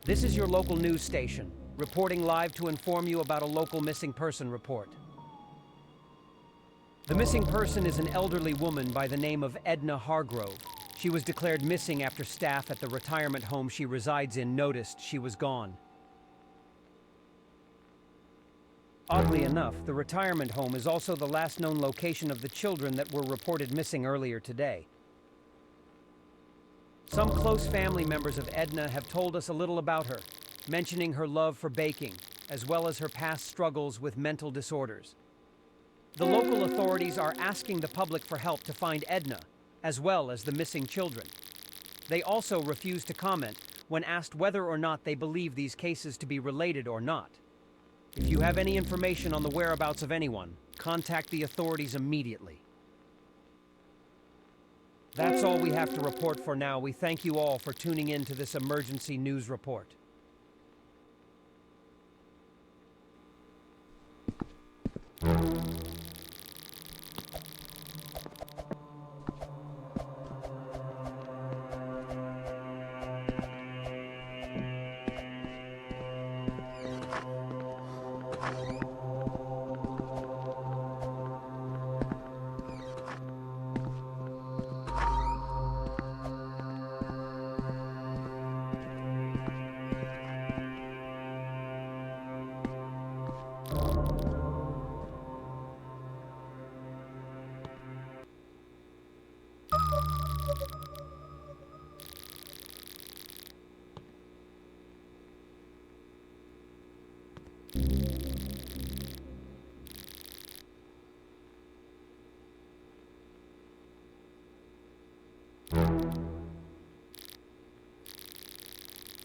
This is your local news station, reporting live to inform you about a local missing person report. The missing person is an elderly woman by the name of Edna Hargrove. She was declared missing after staff at the retirement home she resides in noticed she was gone. Oddly enough, the retirement home is also the last known location of the children that were reported missing earlier today. Some close family members of Edna have told us a little about her, mentioning her love for baking, as well as her past struggles with mental disorders. The local authorities are asking the public for help to find Edna, as well as the missing children. They also refuse to comment when asked whether or not they believe these cases to be related or not. If you have any information on the whereabouts of anyone, contact the authorities immediately. That's all we have to report for now. We thank you all for tuning in to this emergency news report.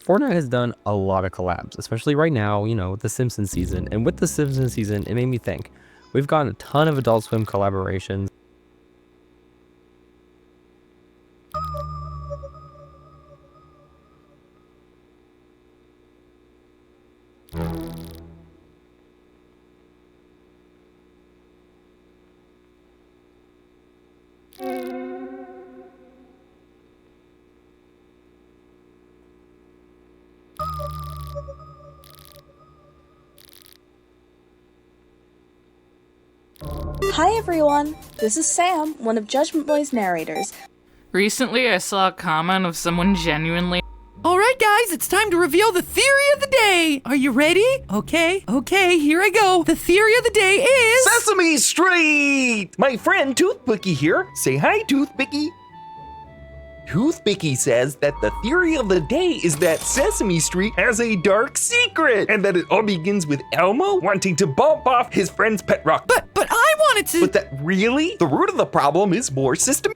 Fortnite has done a lot of collabs, especially right now, you know, with the Simpsons season. And with the Simpsons season, it made me think. We've gotten a ton of Adult Swim collaborations. Hi everyone, this is Sam, one of Judgment Boy's narrators. Recently, I saw a comment of someone genuinely. Alright guys, it's time to reveal the theory of the day! Are you ready? Okay, here I go. The theory of the day is... Sesame Street! My friend Toothpicky here. Say hi, Toothpicky. Toothpicky says that the theory of the day is that Sesame Street has a dark secret, and that it all begins with Elmo wanting to bump off his friend's pet rock. But I wanted to... But that really, the root of the problem is more systematic.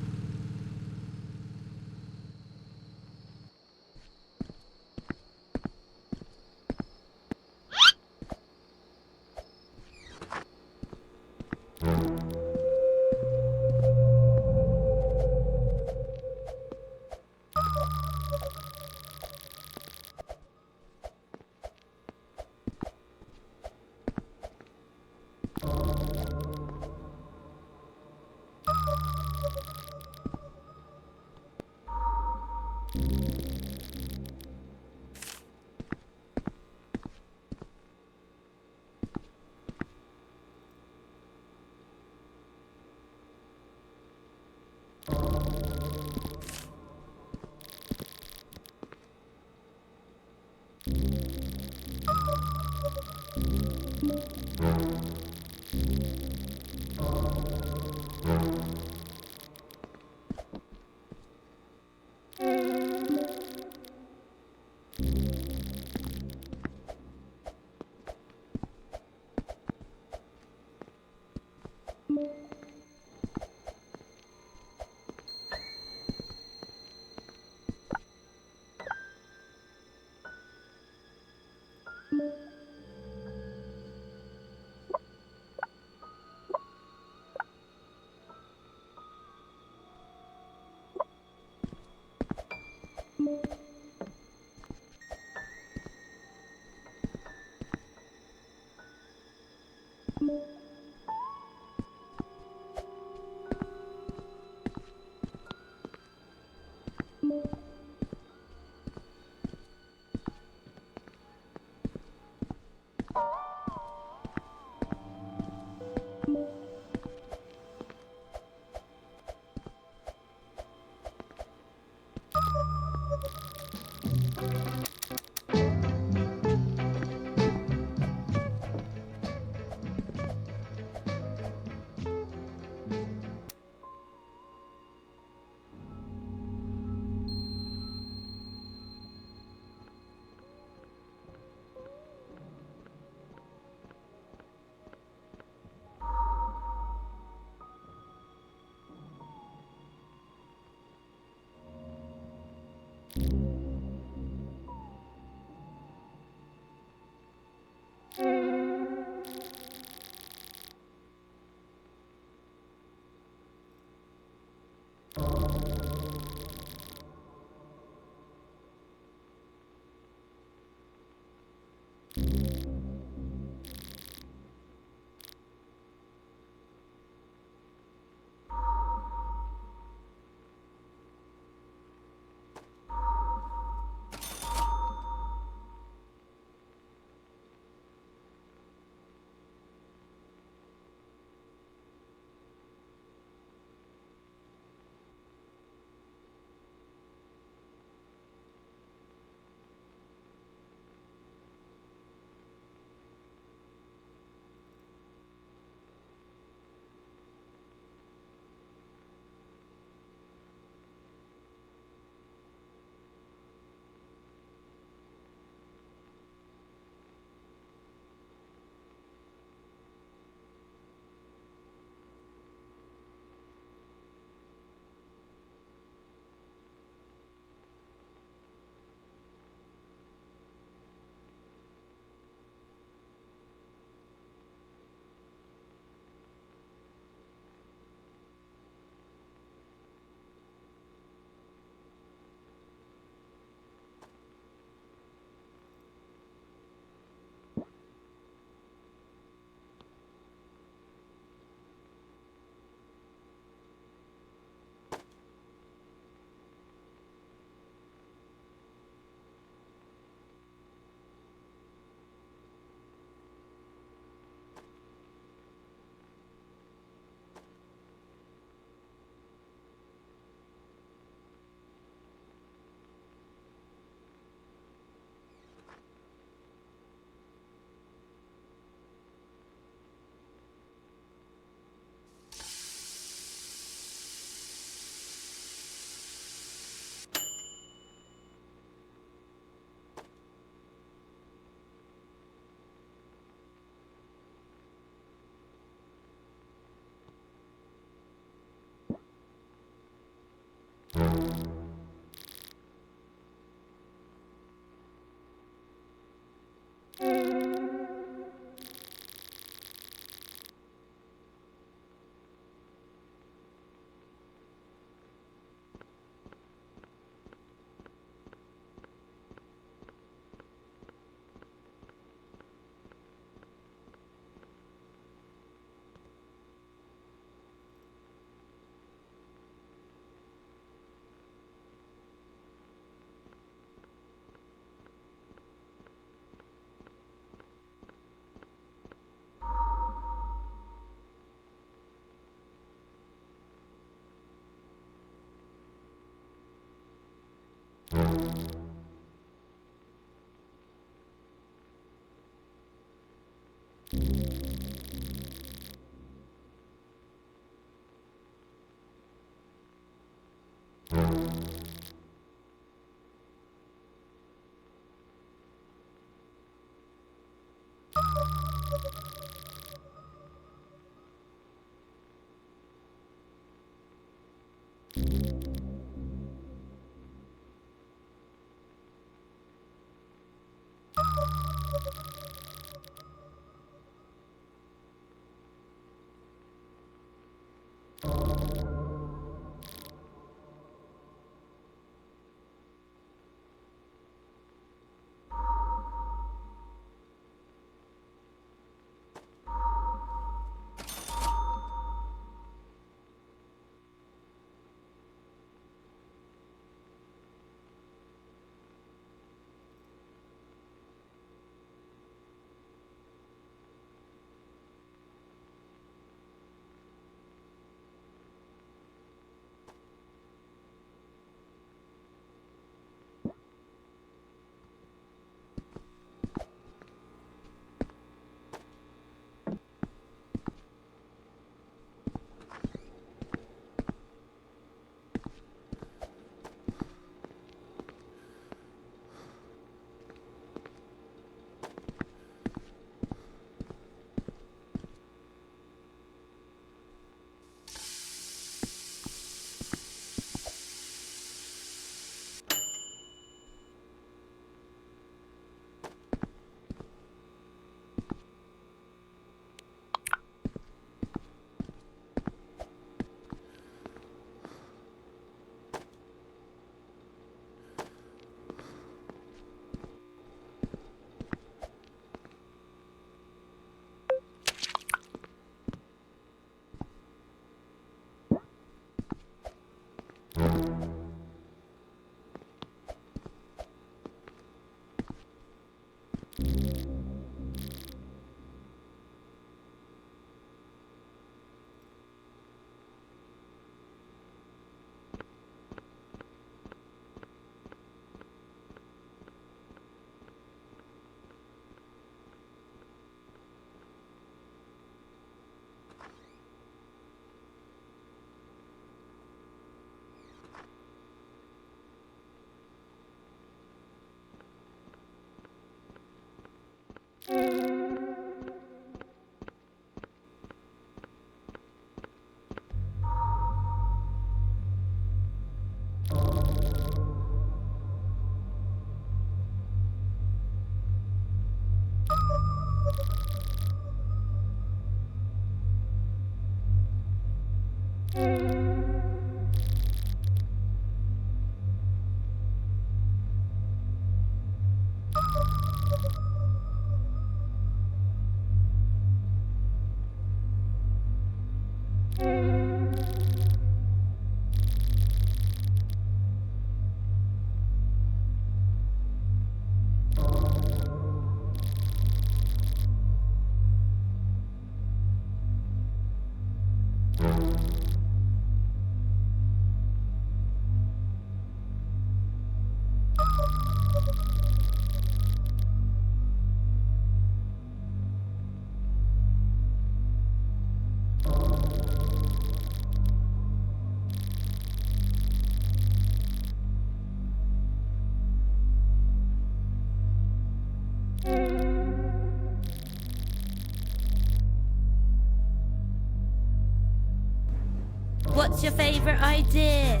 What's your favorite idea?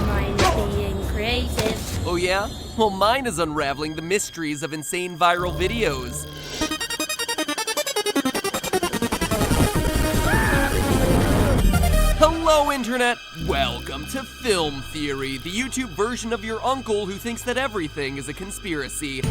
Mine is being creative. Oh yeah? Well, mine is unraveling the mysteries of insane viral videos. Hello, Internet! Welcome to Film Theory, the YouTube version of your uncle who thinks that everything is a conspiracy.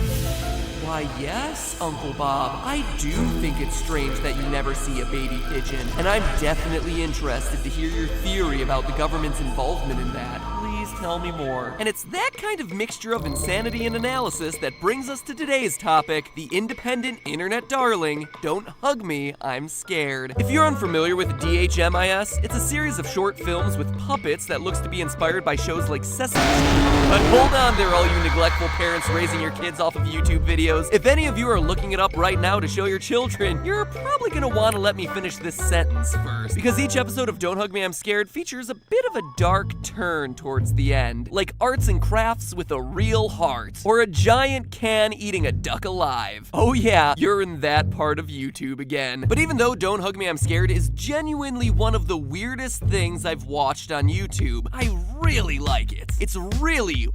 Why, yes, Uncle Bob. I do think it's strange that you never see a baby pigeon, and I'm definitely interested to hear your theory about the government's involvement in that. Please tell me more. And it's that kind of mixture of insanity and analysis that brings us to today's topic, the independent internet darling, Don't Hug Me, I'm Scared. If you're unfamiliar with DHMIS, it's a series of short films with puppets that looks to be inspired by shows like Sesame Street. But hold on there, all you neglectful parents raising your kids off of YouTube videos. If any of you are looking it up right now to show your children, you're probably gonna want to let me finish this sentence first. Because each episode of Don't Hug Me, I'm Scared features a bit of a dark turn towards the end. Like arts and crafts with a real heart. Or a giant can eating a duck alive. Oh yeah, you're in that part of YouTube again. But even though Don't Hug Me, I'm Scared is genuinely one of the weirdest things I've watched on YouTube, I really like it. It's really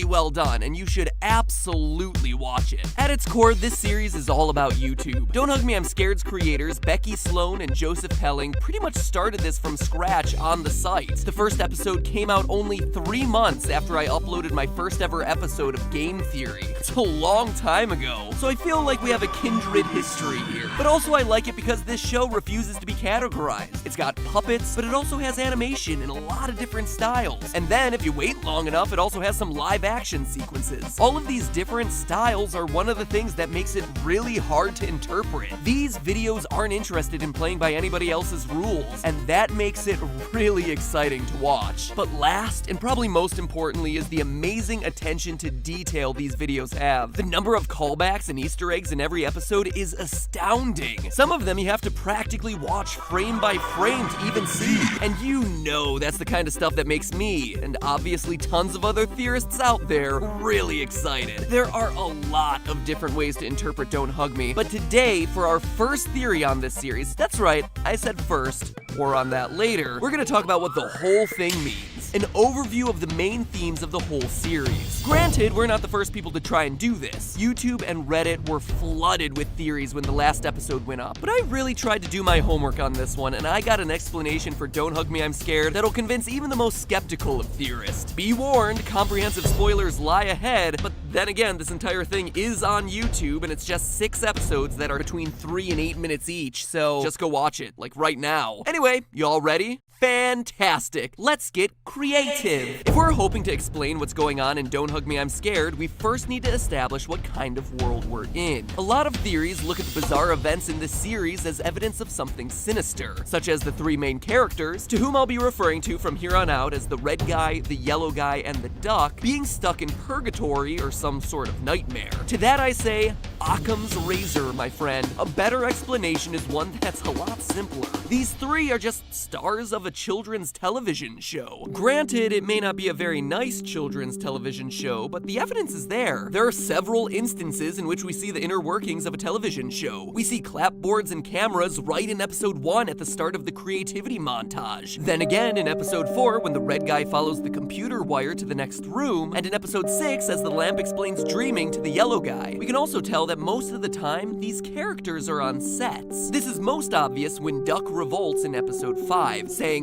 well done, and you should absolutely watch it. At its core, this series is all about YouTube. Don't Hug Me, I'm Scared's creators, Becky Sloan and Joseph Pelling, pretty much started this from scratch on the site. The first episode came out only 3 months after I uploaded my first ever episode of Game Theory. It's a long time ago, so I feel like we have a kindred history here. But also I like it because this show refuses to be categorized. It's got puppets, but it also has animation in a lot of different styles. And then, if you wait long enough, it also has some live action sequences. All of these different styles are one of the things that makes it really hard to interpret. These videos aren't interested in playing by anybody else's rules, and that makes it really exciting to watch. But last, and probably most importantly, is the amazing attention to detail these videos have. The number of callbacks and Easter eggs in every episode is astounding. Some of them you have to practically watch frame by frame to even see. And you know that's the kind of stuff that makes me, and obviously tons of other theorists out there, really excited. There are a lot of different ways to interpret Don't Hug Me, but today, for our first theory on this series, that's right, I said first, more on that later, we're gonna talk about what the whole thing means. An overview of the main themes of the whole series. Granted, we're not the first people to try and do this. YouTube and Reddit were flooded with theories when the last episode went up, but I really tried to do my homework on this one, and I got an explanation for Don't Hug Me, I'm Scared that'll convince even the most skeptical of theorists. Be warned, comprehensive spoilers lie ahead, but then again, this entire thing is on YouTube, and it's just 6 episodes that are between 3 and 8 minutes each, so just go watch it, like right now. Anyway, y'all ready? Fantastic! Let's get creative! If we're hoping to explain what's going on in Don't Hug Me, I'm Scared, we first need to establish what kind of world we're in. A lot of theories look at the bizarre events in this series as evidence of something sinister, such as the 3 main characters, to whom I'll be referring to from here on out as the red guy, the yellow guy, and the duck, being stuck in purgatory or some sort of nightmare. To that I say, Occam's razor, my friend. A better explanation is one that's a lot simpler. These 3 are just stars of a children's television show. Granted, it may not be a very nice children's television show, but the evidence is there. There are several instances in which we see the inner workings of a television show. We see clapboards and cameras right in episode 1 at the start of the creativity montage. Then again in episode 4 when the red guy follows the computer wire to the next room, and in episode 6 as the lamp explains dreaming to the yellow guy. We can also tell that most of the time, these characters are on sets. This is most obvious when Duck revolts in episode 5, saying,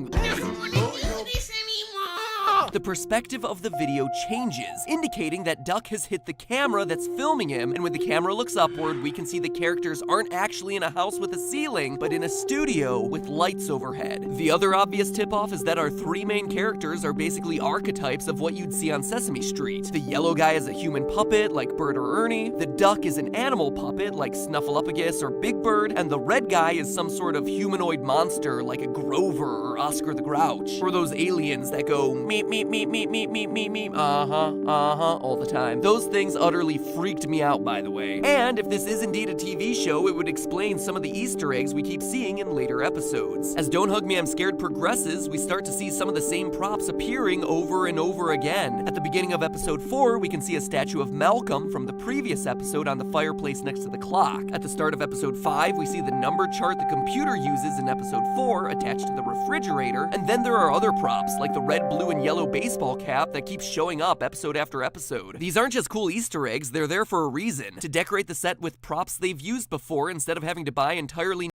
the perspective of the video changes, indicating that Duck has hit the camera that's filming him, and when the camera looks upward, we can see the characters aren't actually in a house with a ceiling, but in a studio with lights overhead. The other obvious tip-off is that our 3 main characters are basically archetypes of what you'd see on Sesame Street. The yellow guy is a human puppet, like Bert or Ernie, the duck is an animal puppet, like Snuffleupagus or Big Bird, and the red guy is some sort of humanoid monster, like a Grover or Oscar the Grouch, or those aliens that go meep meep meep meep meep meep meep meep all the time. Those things utterly freaked me out, by the way. And if this is indeed a TV show, it would explain some of the Easter eggs we keep seeing in later episodes. As Don't Hug Me, I'm Scared progresses, we start to see some of the same props appearing over and over again. At the beginning of episode 4, we can see a statue of Malcolm from the previous episode on the fireplace next to the clock. At the start of episode 5, we see the number chart the computer uses in episode 4 attached to the refrigerator, and then there are other props, like the red, blue, and yellow baseball cap that keeps showing up episode after episode. These aren't just cool Easter eggs, they're there for a reason, to decorate the set with props they've used before instead of having to buy entirely